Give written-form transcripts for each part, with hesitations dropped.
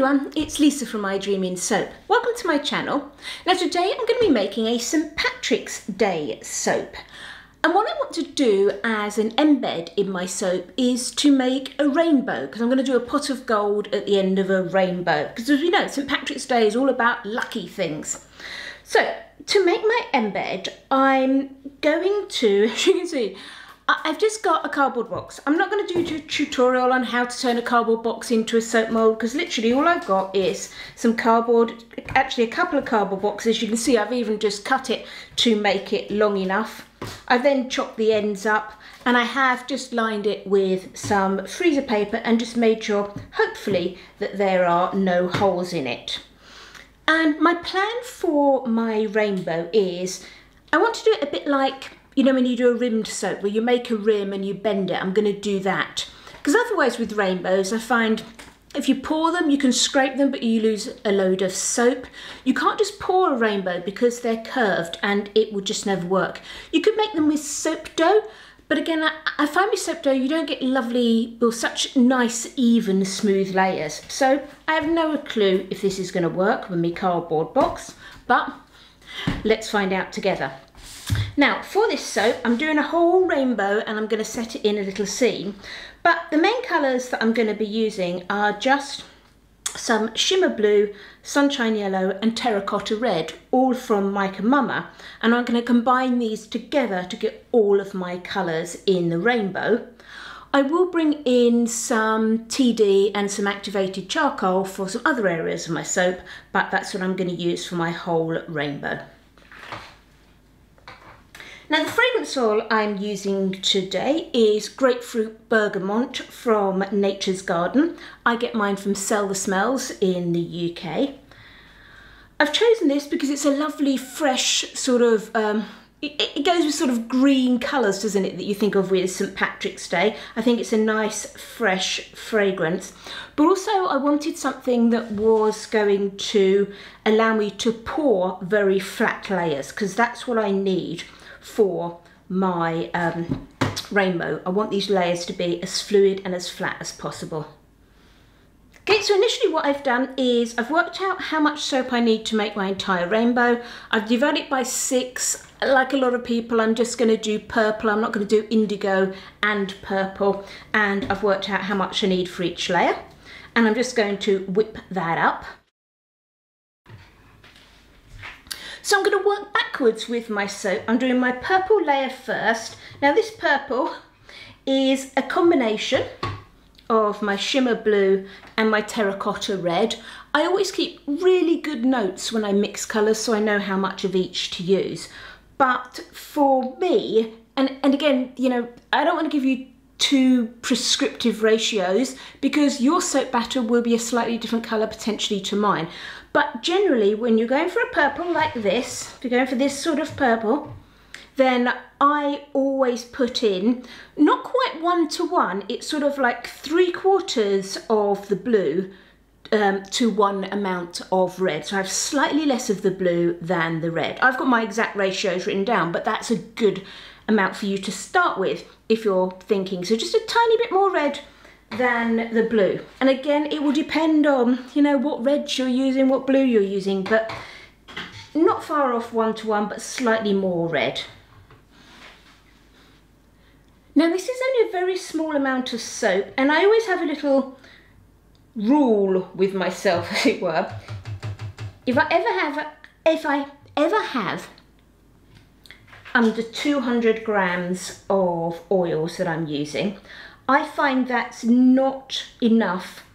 everyone, it's Lisa from My Dreaming Soap. Welcome to my channel. Now today I'm going to be making a St. Patrick's Day soap. And what I want to do as an embed in my soap is to make a rainbow, because I'm going to do a pot of gold at the end of a rainbow. Because as we know, St. Patrick's Day is all about lucky things. So to make my embed, I'm going to, as you can see, I've just got a cardboard box. I'm not going to do a tutorial on how to turn a cardboard box into a soap mould, because literally all I've got is some cardboard, actually a couple of cardboard boxes. You can see I've even just cut it to make it long enough. I then chopped the ends up and I have just lined it with some freezer paper and just made sure, hopefully, that there are no holes in it. And my plan for my rainbow is, I want to do it a bit like, you know, when you do a rimmed soap, where you make a rim and you bend it. I'm going to do that. Because otherwise with rainbows, I find if you pour them, you can scrape them, but you lose a load of soap. You can't just pour a rainbow because they're curved and it would just never work. You could make them with soap dough, but again, I find with soap dough, you don't get lovely, or such nice, even, smooth layers. So I have no clue if this is going to work with my cardboard box, but let's find out together. Now for this soap, I'm doing a whole rainbow and I'm going to set it in a little scene. But the main colours that I'm going to be using are just some shimmer blue, sunshine yellow and terracotta red, all from Mike and Mama. And I'm going to combine these together to get all of my colours in the rainbow. I will bring in some TD and some activated charcoal for some other areas of my soap, but that's what I'm going to use for my whole rainbow. Now the fragrance oil I'm using today is Grapefruit Bergamot from Nature's Garden. I get mine from Sell the Smells in the UK. I've chosen this because it's a lovely fresh sort of, it goes with sort of green colours, doesn't it, that you think of with St. Patrick's Day. I think it's a nice fresh fragrance. But also I wanted something that was going to allow me to pour very flat layers, because that's what I need for my rainbow. I want these layers to be as fluid and as flat as possible. Okay, so initially what I've done is I've worked out how much soap I need to make my entire rainbow. I've divided it by 6. Like a lot of people, I'm just going to do purple. I'm not going to do indigo and purple. And I've worked out how much I need for each layer. And I'm just going to whip that up. So I'm going to work backwards with my soap. I'm doing my purple layer first. Now this purple is a combination of my shimmer blue and my terracotta red. I always keep really good notes when I mix colours, so I know how much of each to use. But for me, and again, you know, I don't want to give you too prescriptive ratios, because your soap batter will be a slightly different colour potentially to mine. But generally, when you're going for a purple like this, if you're going for this sort of purple, then I always put in, not quite 1-to-1, it's sort of like 3/4 of the blue to 1 amount of red. So I have slightly less of the blue than the red. I've got my exact ratios written down, but that's a good amount for you to start with if you're thinking. So just a tiny bit more red than the blue. And again, it will depend on, you know, what red you're using, what blue you're using, but not far off 1-to-1, but slightly more red. Now this is only a very small amount of soap, and I always have a little rule with myself, as it were. If I ever have under 200 grams of oils that I'm using, I find that's not enough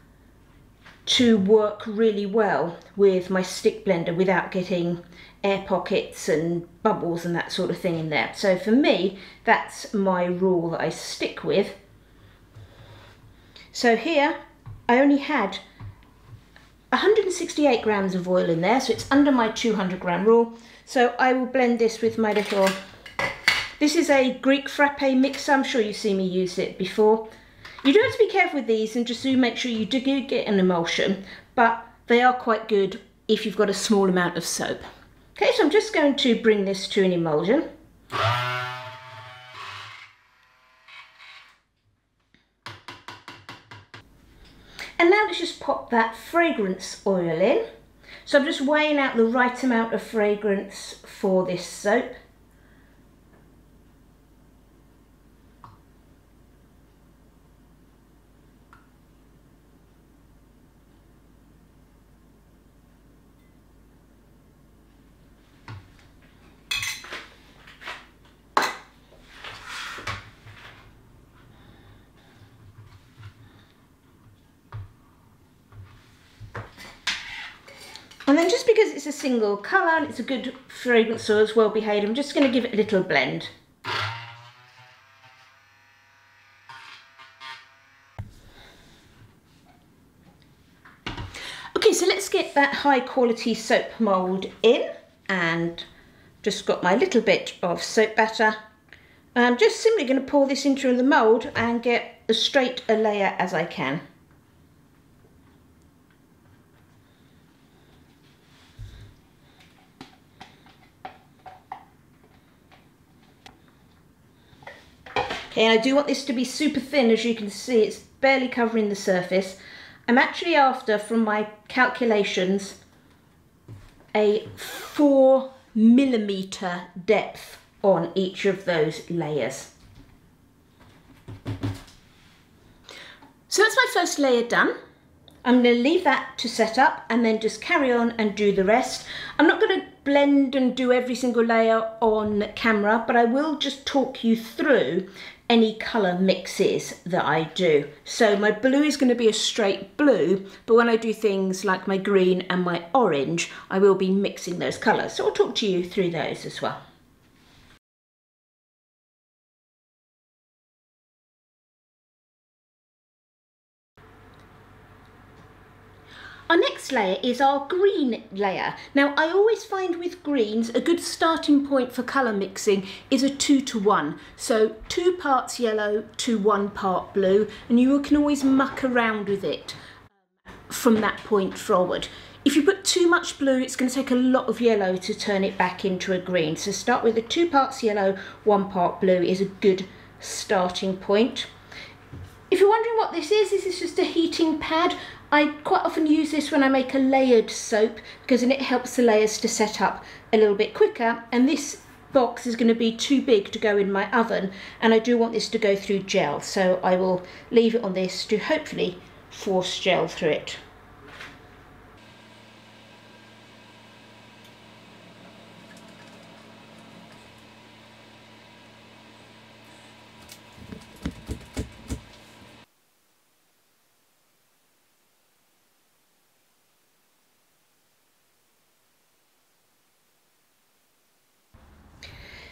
to work really well with my stick blender without getting air pockets and bubbles and that sort of thing in there. So for me, that's my rule that I stick with. So here, I only had 168 grams of oil in there, so it's under my 200 gram rule. So I will blend this with my little, this is a Greek frappe mixer. I'm sure you've seen me use it before. You do have to be careful with these and just do make sure you do get an emulsion, but they are quite good if you've got a small amount of soap. Okay, so I'm just going to bring this to an emulsion. And now let's just pop that fragrance oil in. So I'm just weighing out the right amount of fragrance for this soap. And then just because it's a single colour and it's a good fragrance oil, it's well behaved, I'm just going to give it a little blend. Okay, so let's get that high quality soap mould in, and just got my little bit of soap batter. I'm just simply going to pour this into the mould and get as straight a layer as I can. Okay, and I do want this to be super thin. As you can see, it's barely covering the surface. I'm actually after, from my calculations, a 4mm depth on each of those layers. So that's my first layer done. I'm going to leave that to set up and then just carry on and do the rest. I'm not going to blend and do every single layer on camera, but I will just talk you through any colour mixes that I do. So my blue is going to be a straight blue, but when I do things like my green and my orange, I will be mixing those colours. So I'll talk to you through those as well. Our next layer is our green layer. Now I always find with greens a good starting point for colour mixing is a 2-to-1. So 2 parts yellow to 1 part blue, and you can always muck around with it from that point forward. If you put too much blue, it's going to take a lot of yellow to turn it back into a green. So start with a 2 parts yellow, 1 part blue is a good starting point. If you're wondering what this is just a heating pad. I quite often use this when I make a layered soap because then it helps the layers to set up a little bit quicker, and this box is going to be too big to go in my oven, and I do want this to go through gel, so I will leave it on this to hopefully force gel through it.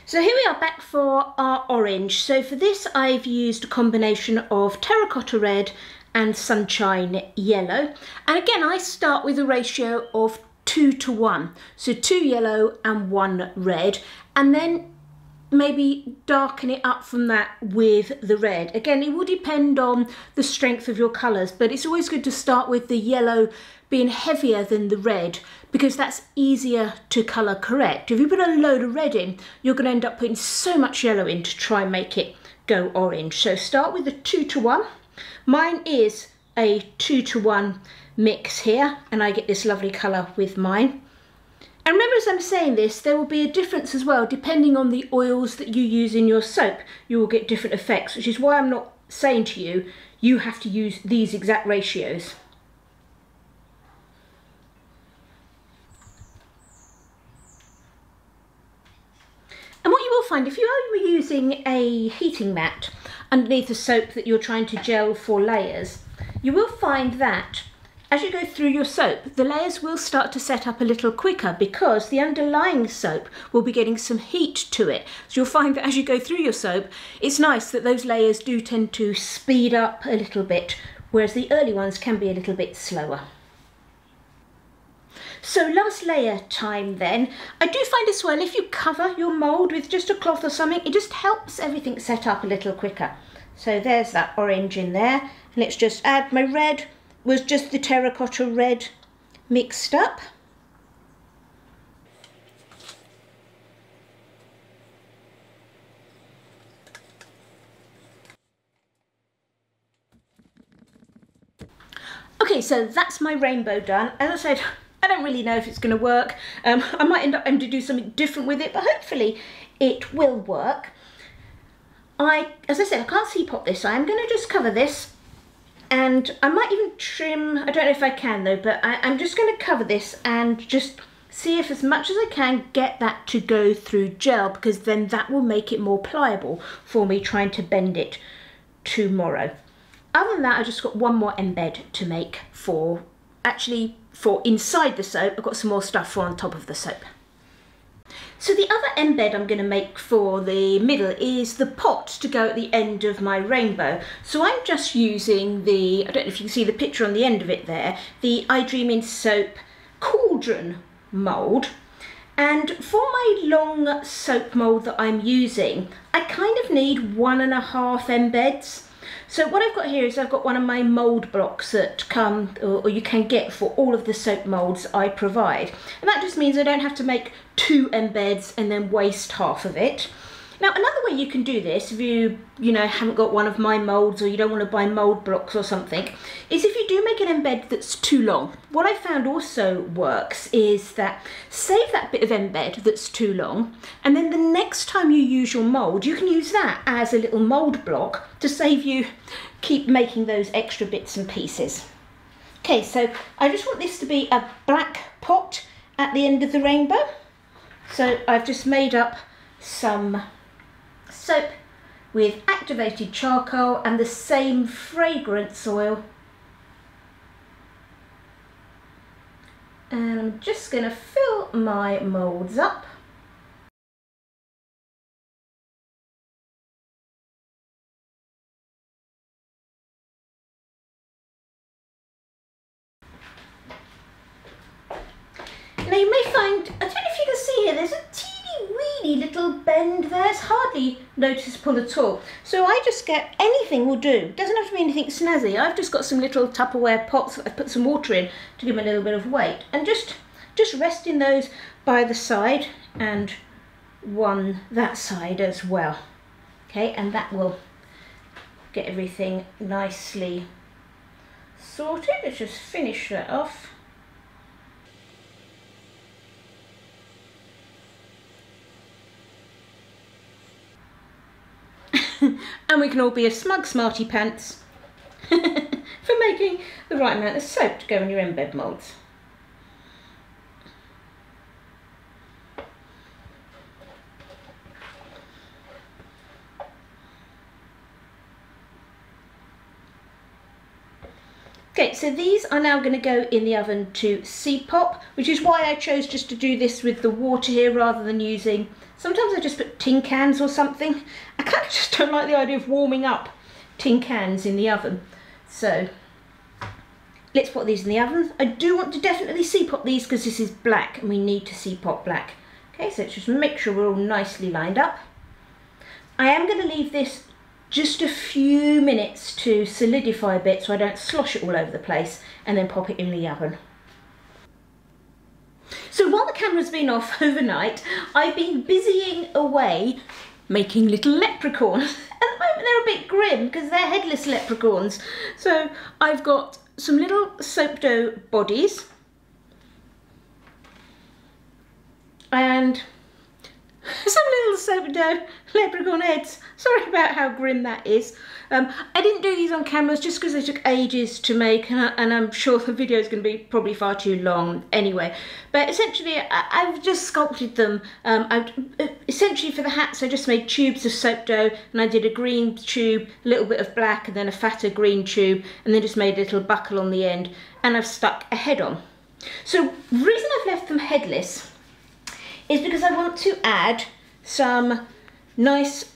So here we are back for our orange. So for this I've used a combination of terracotta red and sunshine yellow. And again, I start with a ratio of 2-to-1. So 2 yellow and 1 red. And then maybe darken it up from that with the red. Again, it will depend on the strength of your colours, but it's always good to start with the yellow being heavier than the red because that's easier to colour correct. If you put a load of red in, you're going to end up putting so much yellow in to try and make it go orange. So start with a 2-to-1. Mine is a 2-to-1 mix here, and I get this lovely colour with mine. And remember, as I'm saying this, there will be a difference as well depending on the oils that you use in your soap. You will get different effects, which is why I'm not saying to you, you have to use these exact ratios. And what you will find, if you are using a heating mat underneath the soap that you're trying to gel for layers, you will find that as you go through your soap, the layers will start to set up a little quicker because the underlying soap will be getting some heat to it. So you'll find that as you go through your soap, it's nice that those layers do tend to speed up a little bit, whereas the early ones can be a little bit slower. So last layer time then. I do find as well, if you cover your mould with just a cloth or something, it just helps everything set up a little quicker. So there's that orange in there. Let's just add my red. Was just the terracotta red mixed up. Okay, so that's my rainbow done. As I said, I don't really know if it's going to work. I might end up having to do something different with it, but hopefully it will work. As I said, I can't see-pop this, so I'm going to just cover this, and I might even trim, I don't know if I can though, but I'm just going to cover this and just see if as much as I can get that to go through gel, because then that will make it more pliable for me trying to bend it tomorrow. Other than that, I just got one more embed to make for inside the soap. I've got some more stuff for on top of the soap. So the other embed I'm going to make for the middle is the pot to go at the end of my rainbow. So I'm just using the, I don't know if you can see the picture on the end of it there, the I Dream in Soap cauldron mould. And for my long soap mould that I'm using, I kind of need 1.5 embeds. So what I've got here is I've got one of my mould blocks that come, or you can get for all of the soap moulds I provide. And that just means I don't have to make 2 embeds and then waste half of it. Now, another way you can do this, if you haven't got one of my moulds or you don't want to buy mould blocks or something, is if you do make an embed that's too long. What I found also works is that save that bit of embed that's too long, and then the next time you use your mould, you can use that as a little mould block to save you keep making those extra bits and pieces. Okay, so I just want this to be a black pot at the end of the rainbow. So I've just made up some soap with activated charcoal and the same fragrance oil, and I'm just going to fill my moulds up. Now you may find, I don't know if you can see here, there's a teeny weeny little bend there. It's hardly noticeable at all. So I just get, anything will do. It doesn't have to be anything snazzy. I've just got some little Tupperware pots that I've put some water in to give them a little bit of weight. And just resting those by the side, and one that side as well. Okay, and that will get everything nicely sorted. Let's just finish that off. And we can all be a smug smarty pants for making the right amount of soap to go in your embed moulds. Okay, so these are now going to go in the oven to see-pop, which is why I chose just to do this with the water here rather than using, sometimes I just put tin cans or something. I kind of just don't like the idea of warming up tin cans in the oven. So let's put these in the oven. I do want to definitely see-pop these because this is black and we need to see-pop black. Okay, so let's just make sure we're all nicely lined up. I am going to leave this just a few minutes to solidify a bit so I don't slosh it all over the place, and then pop it in the oven. So while the camera's been off overnight, I've been busying away making little leprechauns. At the moment they're a bit grim because they're headless leprechauns. So I've got some little soap dough bodies and some little soap dough leprechaun heads. Sorry about how grim that is. I didn't do these on cameras just because they took ages to make, and I'm sure the video is going to be probably far too long anyway. But essentially I've just sculpted them. Essentially for the hats I just made tubes of soap dough, and I did a green tube, a little bit of black, and then a fatter green tube, and then just made a little buckle on the end, and I've stuck a head on. So the reason I've left them headless is because I want to add some nice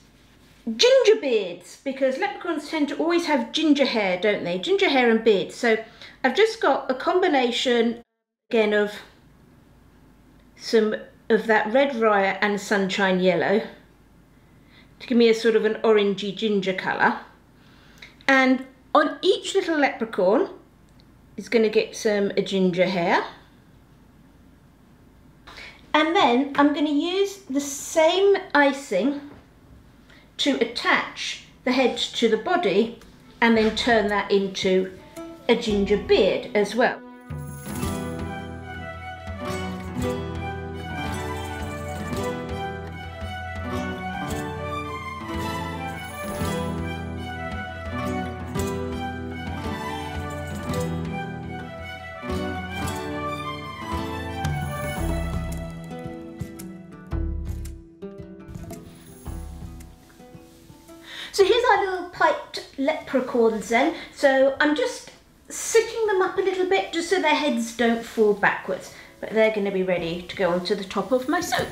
ginger beards, because leprechauns tend to always have ginger hair, don't they? Ginger hair and beards. So I've just got a combination again of some of that red rye and sunshine yellow to give me a sort of an orangey ginger colour. And on each little leprechaun is going to get some ginger hair. And then I'm going to use the same icing to attach the head to the body, and then turn that into a ginger beard as well. So here's our little piped leprechauns then. So I'm just sitting them up a little bit just so their heads don't fall backwards. But they're going to be ready to go onto the top of my soap.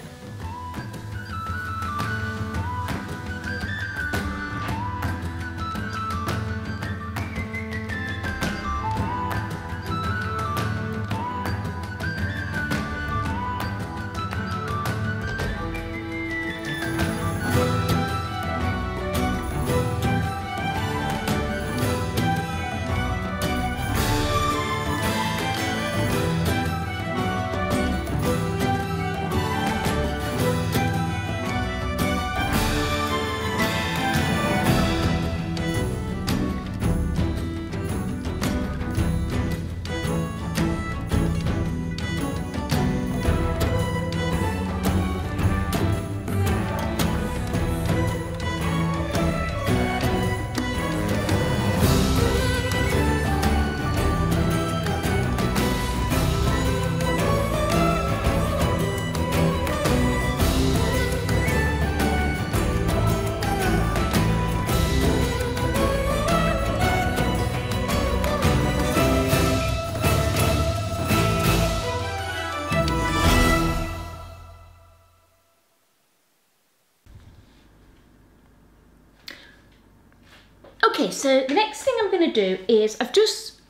Okay, so the next thing I'm going to do is I've just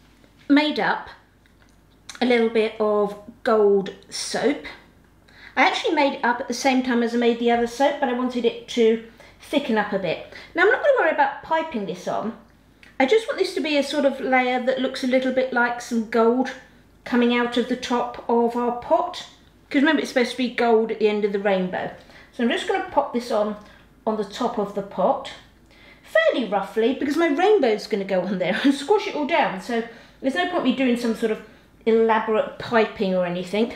made up a little bit of gold soap. I actually made it up at the same time as I made the other soap, but I wanted it to thicken up a bit. Now I'm not going to worry about piping this on. I just want this to be a sort of layer that looks a little bit like some gold coming out of the top of our pot. Because remember, it's supposed to be gold at the end of the rainbow. So I'm just going to pop this on the top of the pot. Fairly roughly, because my rainbow's going to go on there and squash it all down, so there's no point me doing some sort of elaborate piping or anything.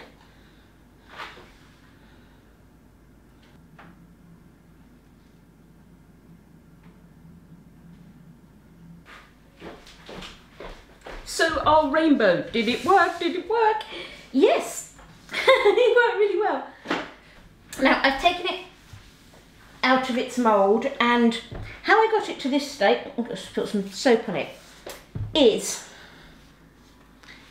So our rainbow, did it work? Did it work? Yes, it worked really well. Now I've taken it out of its mould, and how I got it to this state, I'll just put some soap on it, is,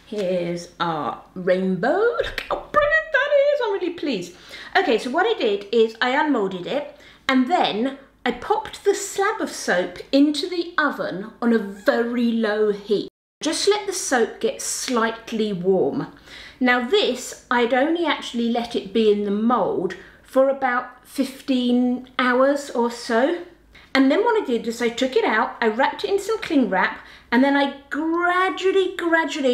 here's our rainbow. Look how brilliant that is, I'm really pleased. Okay, so what I did is I unmoulded it, and then I popped the slab of soap into the oven on a very low heat. Just let the soap get slightly warm. Now this, I'd only actually let it be in the mould for about 15 hours or so. And then what I did is I took it out, I wrapped it in some cling wrap, and then I gradually,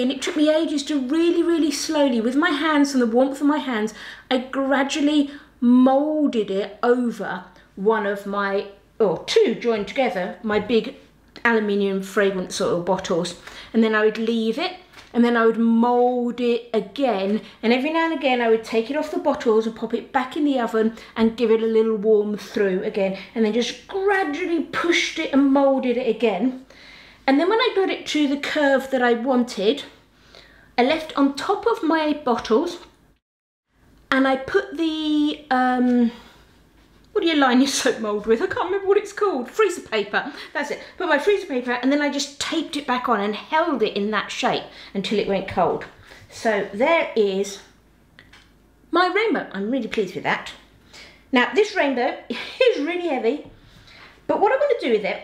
and it took me ages to really slowly, with my hands and the warmth of my hands, I gradually moulded it over one of my, or two joined together, my big aluminium fragrance oil bottles. And then I would leave it, and then I would mould it again, and every now and again I would take it off the bottles and pop it back in the oven and give it a little warm through again, and then just gradually pushed it and moulded it again. And then when I got it to the curve that I wanted, I left on top of my bottles, and I put the what do you line your soap mould with? I can't remember what it's called. Freezer paper. That's it. Put my freezer paper, and then I just taped it back on and held it in that shape until it went cold. So there is my rainbow. I'm really pleased with that. Now this rainbow is really heavy, but what I want to do with it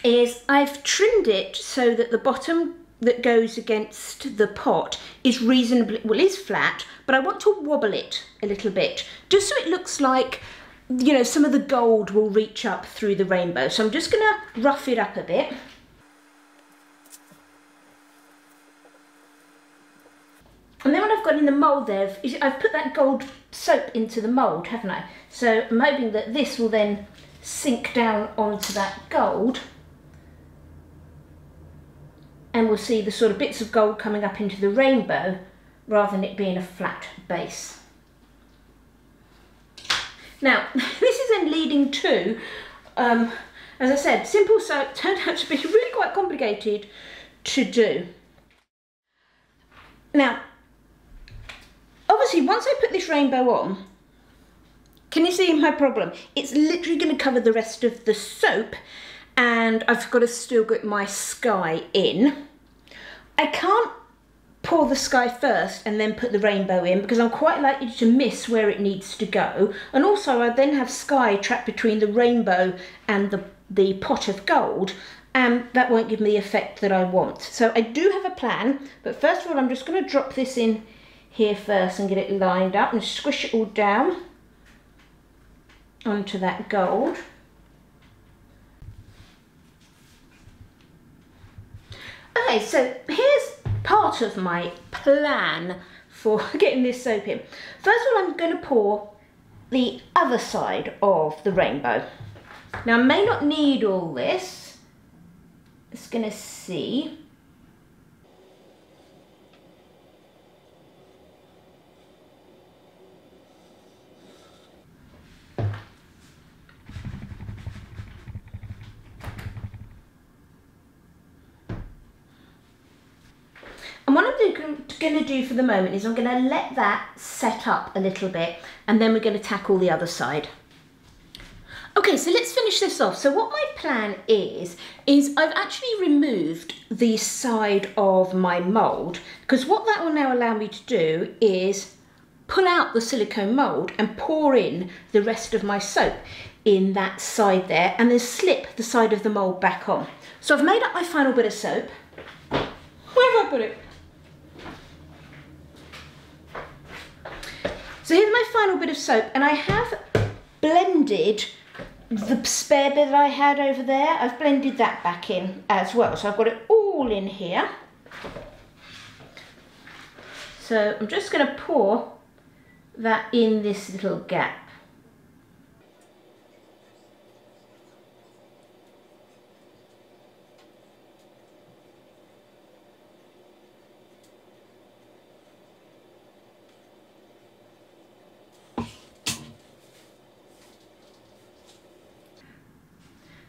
is I've trimmed it so that the bottom that goes against the pot is reasonably, well, is flat, but I want to wobble it a little bit, just so it looks like, you know, some of the gold will reach up through the rainbow. So I'm just going to rough it up a bit. And then what I've got in the mould there is I've put that gold soap into the mould, haven't I? So I'm hoping that this will then sink down onto that gold and we'll see the sort of bits of gold coming up into the rainbow rather than it being a flat base. Now, this is then leading to, as I said, simple soap turned out to be really quite complicated to do. Now, obviously, once I put this rainbow on, can you see my problem? It's literally going to cover the rest of the soap, and I've got to still get my sky in. I can't pour the sky first and then put the rainbow in because I'm quite likely to miss where it needs to go, and also I then have sky trapped between the rainbow and the pot of gold, and that won't give me the effect that I want. So I do have a plan, but first of all I'm just going to drop this in here first and get it lined up and squish it all down onto that gold. Okay, so here's part of my plan for getting this soap in. First of all, I'm going to pour the other side of the rainbow. Now, I may not need all this. Just going to see. And what I'm going to do for the moment is I'm going to let that set up a little bit, and then we're going to tackle the other side. Okay, so let's finish this off. So what my plan is I've actually removed the side of my mould, because what that will now allow me to do is pull out the silicone mould and pour in the rest of my soap in that side there, and then slip the side of the mould back on. So I've made up my final bit of soap. Where have I put it? So here's my final bit of soap, and I have blended the spare bit that I had over there. I've blended that back in as well. So I've got it all in here. So I'm just going to pour that in this little gap.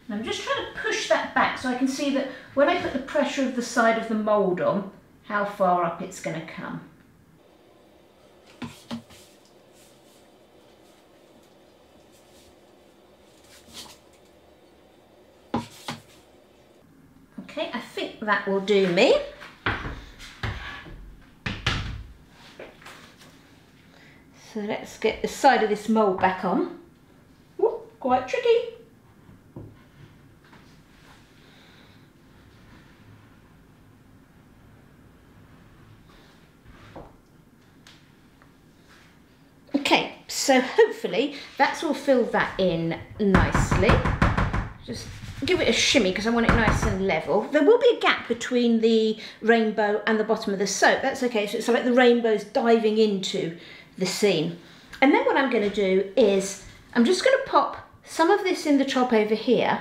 And I'm just trying to push that back so I can see that when I put the pressure of the side of the mould on, how far up it's going to come. Okay, I think that will do me. So let's get the side of this mould back on. Ooh, quite tricky. Okay, so hopefully that's all filled that in nicely. Just give it a shimmy because I want it nice and level. There will be a gap between the rainbow and the bottom of the soap. That's okay, so it's like the rainbow's diving into the scene. And then what I'm going to do is I'm just going to pop some of this in the top over here.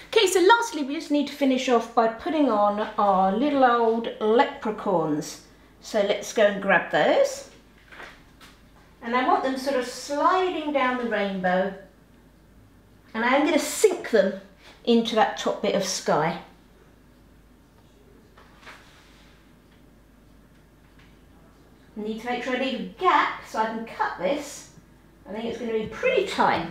Okay, so lastly we just need to finish off by putting on our little old leprechauns. So let's go and grab those. And I want them sort of sliding down the rainbow, and I'm going to sink them into that top bit of sky. I need to make sure I leave a gap so I can cut this. I think it's going to be pretty tight.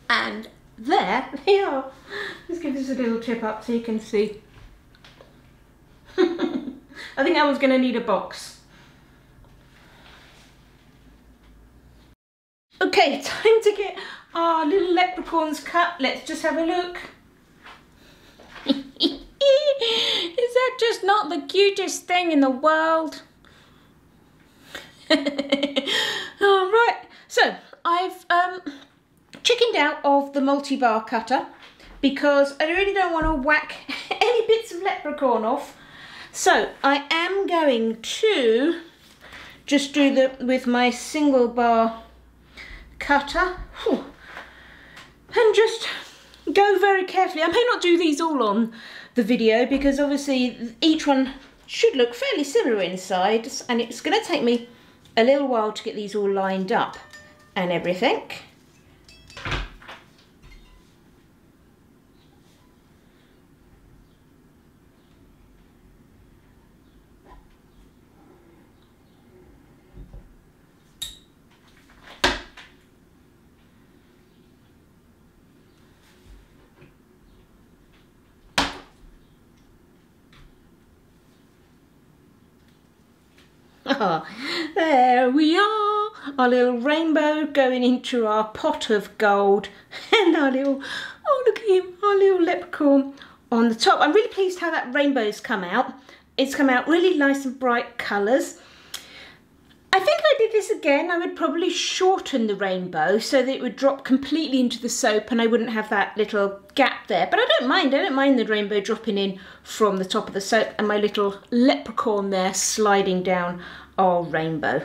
And there they are. Let's give this a little tip up so you can see. I think that one's going to need a box. Okay, time to get our little leprechauns cut. Let's just have a look. Is that just not the cutest thing in the world? All right, so I've chickened out of the multi-bar cutter because I really don't want to whack any bits of leprechaun off. So I am going to just do with my single bar cutter. Whew, and just go very carefully. I may not do these all on the video because obviously each one should look fairly similar inside, and it's going to take me a little while to get these all lined up and everything. There we are, our little rainbow going into our pot of gold, and our little, oh look at him, our little leprechaun on the top. I'm really pleased how that rainbow's come out. It's come out really nice and bright colours. I think if I did this again, I would probably shorten the rainbow so that it would drop completely into the soap and I wouldn't have that little gap there. But I don't mind the rainbow dropping in from the top of the soap and my little leprechaun there sliding down our rainbow.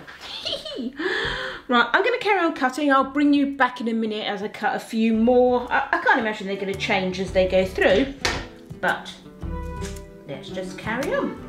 Right, I'm going to carry on cutting. I'll bring you back in a minute as I cut a few more. I can't imagine they're going to change as they go through, but let's just carry on.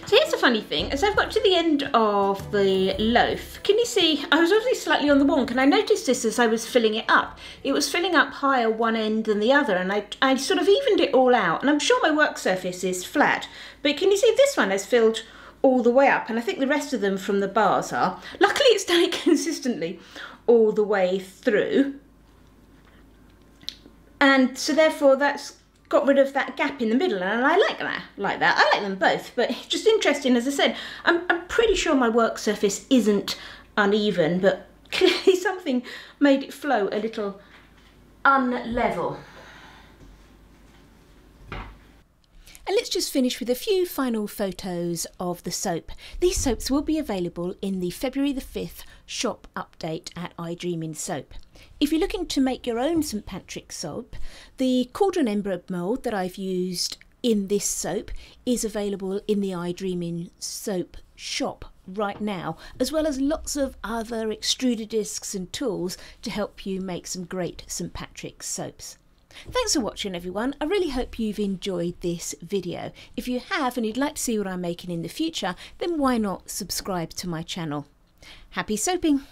So here's the funny thing, as I've got to the end of the loaf, can you see, I was obviously slightly on the wonk, and I noticed this as I was filling it up. It was filling up higher one end than the other, and I sort of evened it all out, and I'm sure my work surface is flat, but can you see this one has filled all the way up, and I think the rest of them from the bars are. Luckily it's done it consistently all the way through, and so therefore that's got rid of that gap in the middle, and I like that. I like them both, but it's just interesting, as I said, I'm pretty sure my work surface isn't uneven, but clearly something made it flow a little unlevel. And let's just finish with a few final photos of the soap. These soaps will be available in the February the 5th shop update at iDreamin Soap. If you're looking to make your own St Patrick's soap, the cauldron embed mould that I've used in this soap is available in the iDreamin Soap shop right now, as well as lots of other extruder discs and tools to help you make some great St Patrick's soaps. Thanks for watching everyone. I really hope you've enjoyed this video. If you have and you'd like to see what I'm making in the future, then why not subscribe to my channel. Happy soaping!